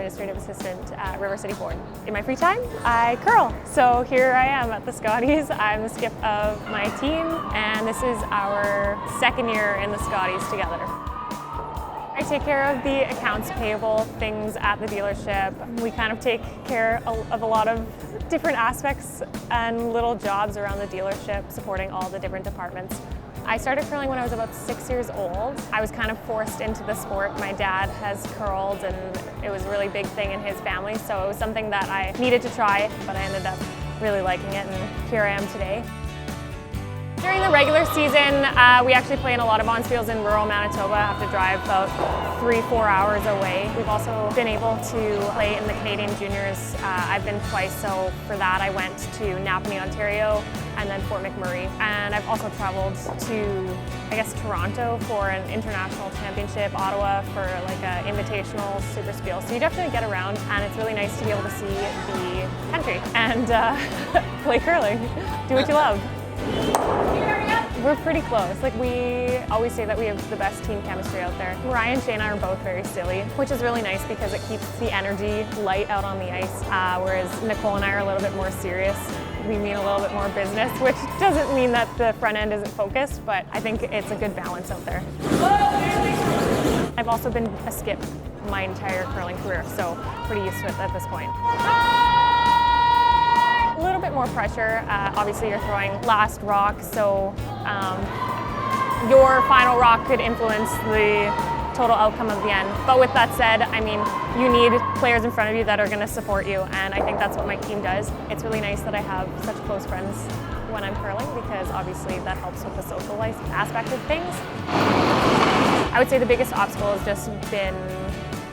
administrative assistant at River City Ford. In my free time, I curl. So here I am at the Scotties. I'm the skip of my team, and this is our second year in the Scotties together. I take care of the accounts payable things at the dealership. We kind of take care of a lot of different aspects and little jobs around the dealership, supporting all the different departments. I started curling when I was about 6 years old. I was kind of forced into the sport. My dad has curled and it was a really big thing in his family, so it was something that I needed to try, but I ended up really liking it, and here I am today. During the regular season, we actually play in a lot of on-fields in rural Manitoba. I have to drive about 3-4 hours away. We've also been able to play in the Canadian Juniors. I've been twice, so for that I went to Napanee, Ontario, and then Fort McMurray. And I've also traveled to, Toronto for an international championship, Ottawa for like an invitational super spiel. So you definitely get around, and it's really nice to be able to see the country and play curling. Do what you love. We're pretty close. Like, we always say that we have the best team chemistry out there. Mariah and Shayna are both very silly, which is really nice because it keeps the energy light out on the ice, whereas Nicole and I are a little bit more serious. We mean a little bit more business, which doesn't mean that the front end isn't focused, but I think it's a good balance out there. I've also been a skip my entire curling career, so pretty used to it at this point. A little bit more pressure. Obviously you're throwing last rock, so your final rock could influence the total outcome of the end. But with that said, I mean, you need players in front of you that are going to support you, and I think that's what my team does. It's really nice that I have such close friends when I'm curling, because obviously that helps with the social life aspect of things. I would say the biggest obstacle has just been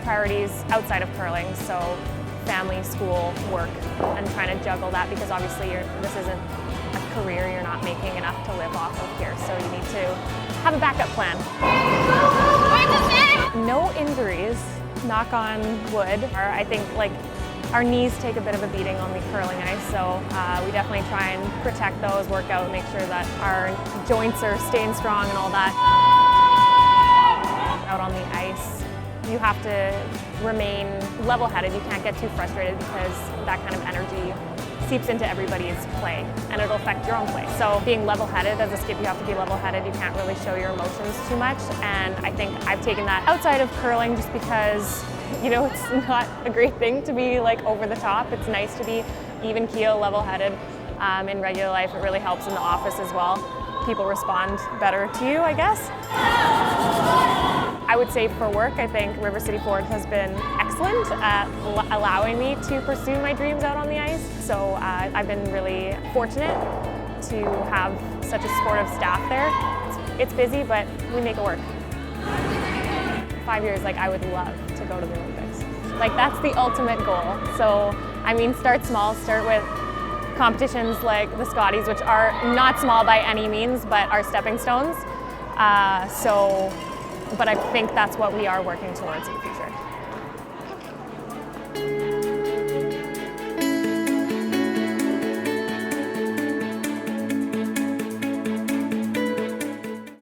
priorities outside of curling, so family, school, work, and trying to juggle that, because obviously this isn't a career, you're not making enough to live off of here, so you need to have a backup plan. No injuries, knock on wood. I think our knees take a bit of a beating on the curling ice, so we definitely try and protect those, work out, make sure that our joints are staying strong and all that. Out on the ice, you have to remain level-headed. You can't get too frustrated, because that kind of energy seeps into everybody's play, and it'll affect your own play. So being level-headed as a skip, you have to be level-headed. You can't really show your emotions too much, and I think I've taken that outside of curling just because, it's not a great thing to be over the top. It's nice to be even keel, level-headed. In regular life, it really helps in the office as well. People respond better to you, I guess. I would say for work, I think River City Ford has been excellent at allowing me to pursue my dreams out on the ice. So I've been really fortunate to have such a supportive staff there. It's busy, but we make it work. 5 years, I would love to go to the Olympics. That's the ultimate goal. So, I mean, start small, start with competitions like the Scotties, which are not small by any means, but are stepping stones. But I think that's what we are working towards in the future.